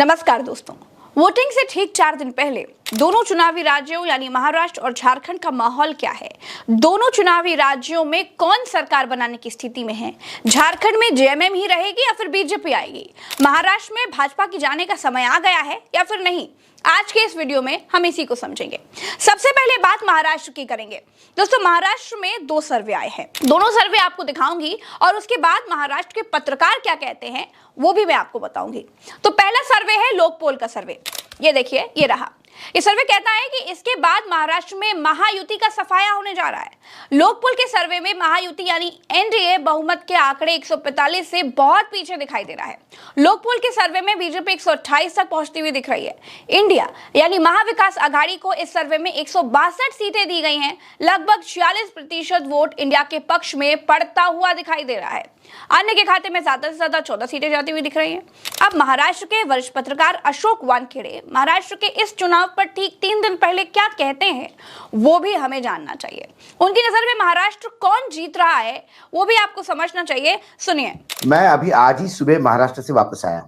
नमस्कार दोस्तों। वोटिंग से ठीक 4 दिन पहले दोनों चुनावी राज्यों यानी महाराष्ट्र और झारखंड का माहौल क्या है? दोनों चुनावी राज्यों में कौन सरकार बनाने की स्थिति में है? झारखंड में जेएमएम ही रहेगी या फिर बीजेपी आएगी? महाराष्ट्र में भाजपा की जाने का समय आ गया है या फिर नहीं? आज के इस वीडियो में हम इसी को समझेंगे। सबसे पहले बात महाराष्ट्र की करेंगे। दोस्तों, महाराष्ट्र में 2 सर्वे आए हैं, दोनों सर्वे आपको दिखाऊंगी और उसके बाद महाराष्ट्र के पत्रकार क्या कहते हैं वो भी मैं आपको बताऊंगी। तो पहला सर्वे है लोकपोल का सर्वे। ये देखिए, ये रहा। ये सर्वे कहता है कि इसके बाद महाराष्ट्र में महायुति का सफाया होने जा रहा है। लोकपोल के सर्वे में महायुति यानी एनडीए बहुमत के आंकड़े 145 से बहुत पीछे दिखाई दे रहा है। लोकपोल के सर्वे में बीजेपी 128 तक पहुंचती हुई दिख रही है। इंडिया यानी महाविकास आघाड़ी को इस सर्वे में 162 सीटें दी गई हैं। लगभग 46% वोट इंडिया के पक्ष में पड़ता हुआ दिखाई दे रहा है। अन्य के खाते में ज्यादा से ज्यादा 14 सीटें जाती हुई दिख रही हैं। अब महाराष्ट्र के वरिष्ठ पत्रकार अशोक वानखेड़े महाराष्ट्र के इस चुनाव पर ठीक 3 दिन पहले क्या कहते हैं वो भी हमें जानना चाहिए। उनकी नजर में महाराष्ट्र कौन जीत रहा है वो भी आपको समझना चाहिए। सुनिए। मैं अभी आज ही सुबह महाराष्ट्र से वापस आया।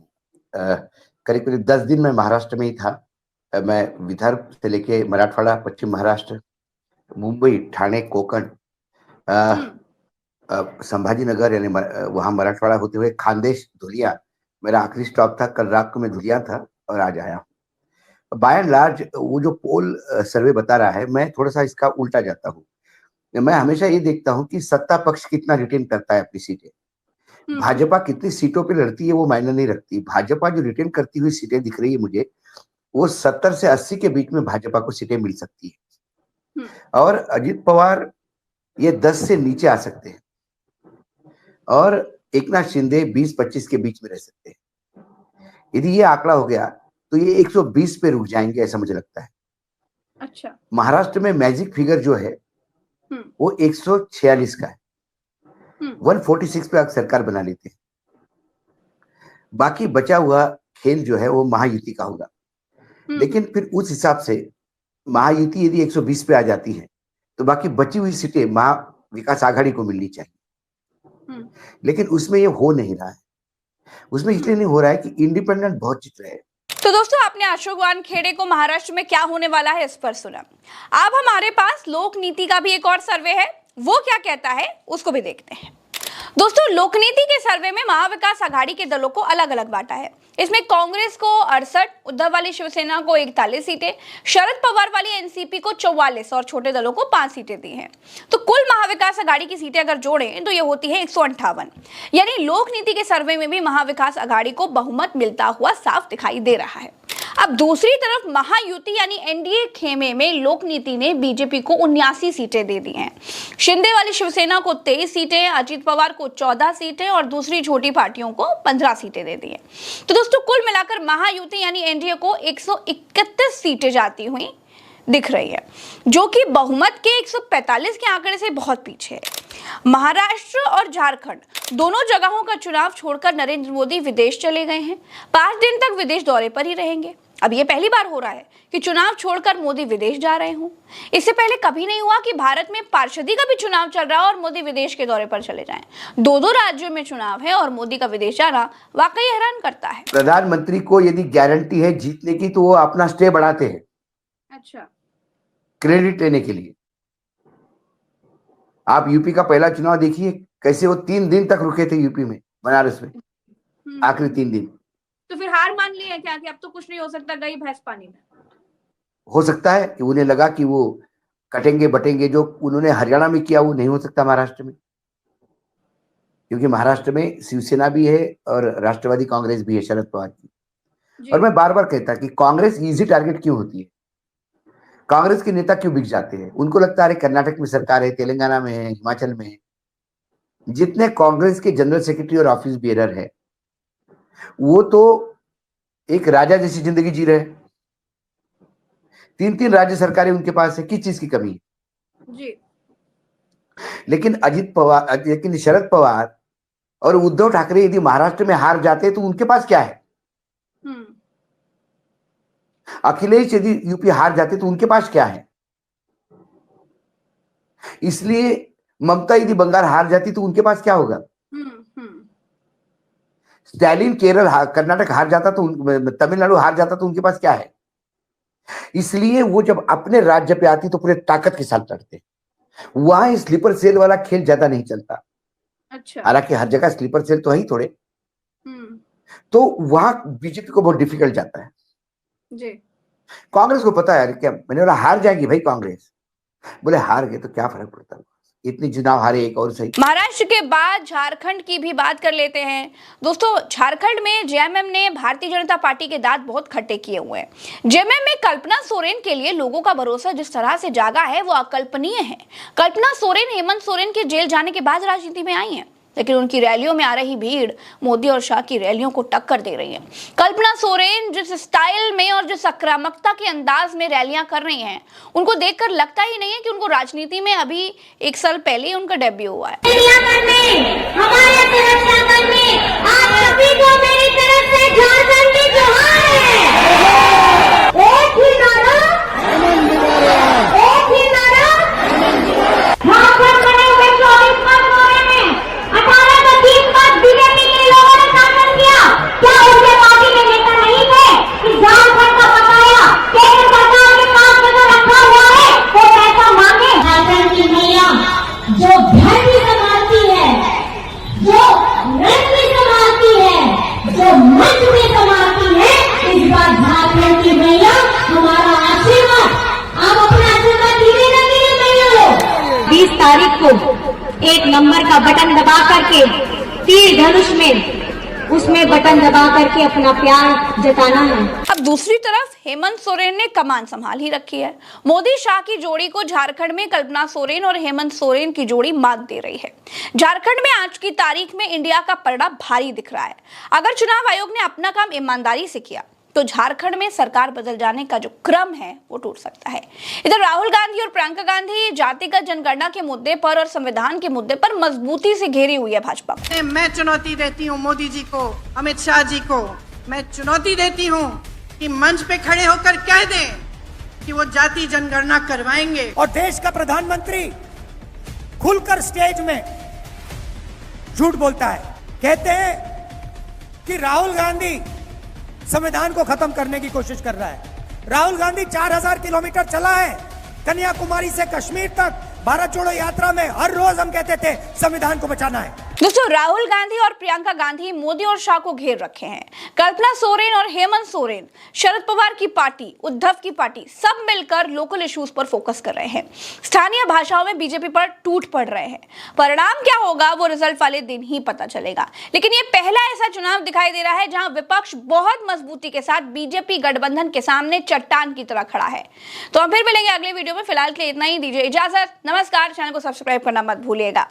करीब करीब 10 दिन मैं महाराष्ट्र में ही था। मैं विदर्भ से लेके मराठवाड़ा, पश्चिम महाराष्ट्र, मुंबई, ठाणे, कोकण, संभाजीनगर यानी वहां मराठवाड़ा होते हुए खानदेश, धुलिया मेरा आखिरी स्टॉप था। कल रात को मैं धुलिया था और आज आया। बाय एंड लार्ज वो जो पोल सर्वे बता रहा है, मैं थोड़ा सा इसका उल्टा जाता हूँ। मैं हमेशा ये देखता हूँ कि सत्ता पक्ष कितना रिटेन करता है अपनी सीटें। भाजपा कितनी सीटों पे लड़ती है वो मायने नहीं रखती। भाजपा जो रिटेन करती हुई सीटें दिख रही है मुझे, वो 70 से 80 के बीच में भाजपा को सीटें मिल सकती है। और अजित पवार ये 10 से नीचे आ सकते हैं और एकनाथ शिंदे 20-25 के बीच में रह सकते हैं। यदि ये आंकड़ा हो गया तो ये 120 पे रुक जाएंगे, ऐसा मुझे लगता है। अच्छा। महाराष्ट्र में मैजिक फिगर जो है वो 146 का है। 146 पे आप सरकार बना लेते हैं। बाकी बचा हुआ खेल जो है वो महायुति का होगा। लेकिन फिर उस हिसाब से महायुति यदि 120 पे आ जाती है तो बाकी बची हुई सीटें महाविकास आघाड़ी को मिलनी चाहिए। लेकिन उसमें ये हो नहीं रहा है। उसमें इसलिए नहीं हो रहा है कि इंडिपेंडेंट बहुत जीत रहे हैं। तो दोस्तों, आपने अशोक वानखेड़े को महाराष्ट्र में क्या होने वाला है इस पर सुना। अब हमारे पास लोक नीति का भी एक और सर्वे है, वो क्या कहता है उसको भी देखते हैं। दोस्तों, लोकनीति के सर्वे में महाविकास आघाड़ी के दलों को अलग अलग बांटा है। इसमें कांग्रेस को 68, उद्धव वाली शिवसेना को 41 सीटें, शरद पवार वाली एनसीपी को 44 और छोटे दलों को 5 सीटें दी हैं। तो कुल महाविकास आघाड़ी की सीटें अगर जोड़ें तो ये होती है 158। यानी लोकनीति के सर्वे में भी महाविकास आघाड़ी को बहुमत मिलता हुआ साफ दिखाई दे रहा है। अब दूसरी तरफ महायुति यानी एनडीए खेमे में लोकनीति ने बीजेपी को 79 सीटें दे दी हैं। शिंदे वाली शिवसेना को 23 सीटें, अजित पवार को 14 सीटें और दूसरी छोटी पार्टियों को 15 सीटें दे दी हैं। तो दोस्तों, कुल मिलाकर महायुति यानी एनडीए को 131 सीटें जाती हुई दिख रही है, जो कि बहुमत के 145 के आंकड़े से बहुत पीछे है। महाराष्ट्र और झारखंड दोनों जगहों का चुनाव छोड़कर नरेंद्र मोदी विदेश चले गए हैं। 5 दिन तक विदेश दौरे पर ही रहेंगे। अब ये पहली बार हो रहा है कि चुनाव छोड़कर मोदी विदेश जा रहे हों। इससे पहले कभी नहीं हुआ कि भारत में पार्षदी का भी चुनाव चल रहा है और मोदी विदेश के दौरे पर चले जाएं। 2 राज्यों में चुनाव है और मोदी का विदेश जाना वाकई हैरान करता है। प्रधानमंत्री को यदि गारंटी है जीतने की तो वो अपना स्टे बढ़ाते हैं। अच्छा, क्रेडिट लेने के लिए। आप यूपी का पहला चुनाव देखिए, कैसे वो 3 दिन तक रुके थे यूपी में, बनारस में, आखिरी 3 दिन। तो फिर हार मान ली है क्या कि अब तो कुछ नहीं हो सकता, गई भैंस पानी में? हो सकता है कि उन्हें लगा कि वो कटेंगे बटेंगे। जो उन्होंने हरियाणा में किया वो नहीं हो सकता महाराष्ट्र में, क्योंकि महाराष्ट्र में शिवसेना भी है और राष्ट्रवादी कांग्रेस भी है शरद पवार की। और मैं बार बार कहता कि कांग्रेस इजी टारगेट क्यों होती है। कांग्रेस के नेता क्यों बिक जाते हैं? उनको लगता है कर्नाटक में सरकार है, तेलंगाना में है, हिमाचल में है। जितने कांग्रेस के जनरल सेक्रेटरी और ऑफिस बियरर है वो तो एक राजा जैसी जिंदगी जी रहे हैं। 3-3 राज्य सरकारें उनके पास है, किस चीज की कमी है जी। लेकिन शरद पवार और उद्धव ठाकरे यदि महाराष्ट्र में हार जाते तो उनके पास क्या है? अखिलेश यदि यूपी हार जाते तो उनके पास क्या है? इसलिए ममता यदि बंगाल हार जाती तो उनके पास क्या होगा? स्टैलिन कर्नाटक हार जाता तो तमिलनाडु हार जाता तो उनके पास क्या है? इसलिए वो जब अपने राज्य पे आती तो पूरे ताकत के साथ लड़ते। वहां स्लीपर सेल वाला खेल ज्यादा नहीं चलता। अच्छा। हालांकि हर जगह स्लीपर सेल तो है ही थोड़े, हम्म। तो वहां बीजेपी को बहुत डिफिकल्ट जाता है। जी। कांग्रेस को पता है क्या, मैंने बोला हार जाएगी भाई कांग्रेस। बोले हार गए तो क्या फर्क पड़ता है, इतनी चुनाव हारे एक और सही। महाराष्ट्र के बाद झारखंड की भी बात कर लेते हैं। दोस्तों, झारखंड में जेएमएम ने भारतीय जनता पार्टी के दांत बहुत खट्टे किए हुए हैं। जेएमएम में कल्पना सोरेन के लिए लोगों का भरोसा जिस तरह से जागा है वो अकल्पनीय है। कल्पना सोरेन हेमंत सोरेन के जेल जाने के बाद राजनीति में आई हैं, लेकिन उनकी रैलियों में आ रही भीड़ मोदी और शाह की रैलियों को टक्कर दे रही है। कल्पना सोरेन जिस स्टाइल में और जिस आक्रामकता के अंदाज में रैलियां कर रही हैं, उनको देखकर लगता ही नहीं है कि उनको राजनीति में अभी 1 साल पहले ही उनका डेब्यू हुआ है। तारीख को 1 नंबर का बटन दबा करके तीर धनुष में उसमें बटन दबा करके अपना प्यार जताना है। अब दूसरी तरफ हेमंत सोरेन ने कमान संभाल ही रखी है। मोदी शाह की जोड़ी को झारखंड में कल्पना सोरेन और हेमंत सोरेन की जोड़ी मात दे रही है। झारखंड में आज की तारीख में इंडिया का पलड़ा भारी दिख रहा है। अगर चुनाव आयोग ने अपना काम ईमानदारी से किया तो झारखंड में सरकार बदल जाने का जो क्रम है वो टूट सकता है। इधर राहुल गांधी और प्रियंका गांधी जातिगत जनगणना के मुद्दे पर और संविधान के मुद्दे पर मजबूती से घेरी हुई है भाजपा। मैं चुनौती देती हूँ मोदी जी को, अमित शाह जी को। मैं चुनौती देती हूँ कि मंच पे खड़े होकर कह दें कि वो जाति जनगणना करवाएंगे। और देश का प्रधानमंत्री खुलकर स्टेज में झूठ बोलता है। कहते हैं कि राहुल गांधी संविधान को खत्म करने की कोशिश कर रहा है। राहुल गांधी 4000 किलोमीटर चला है कन्याकुमारी से कश्मीर तक भारत जोड़ो यात्रा में। हर रोज हम कहते थे संविधान को बचाना है। दोस्तों, राहुल गांधी और प्रियंका गांधी मोदी और शाह को घेर रखे हैं। कल्पना सोरेन और हेमंत सोरेन, शरद पवार की पार्टी, उद्धव की पार्टी, सब मिलकर लोकल इश्यूज पर फोकस कर रहे हैं। स्थानीय भाषाओं में बीजेपी पर टूट पड़ रहे हैं। परिणाम क्या होगा वो रिजल्ट वाले दिन ही पता चलेगा। लेकिन ये पहला ऐसा चुनाव दिखाई दे रहा है जहां विपक्ष बहुत मजबूती के साथ बीजेपी गठबंधन के सामने चट्टान की तरह खड़ा है। तो हम फिर मिलेंगे अगले वीडियो में। फिलहाल के लिए इतना ही, दीजिए इजाजत। नमस्कार। चैनल को सब्सक्राइब करना मत भूलिएगा।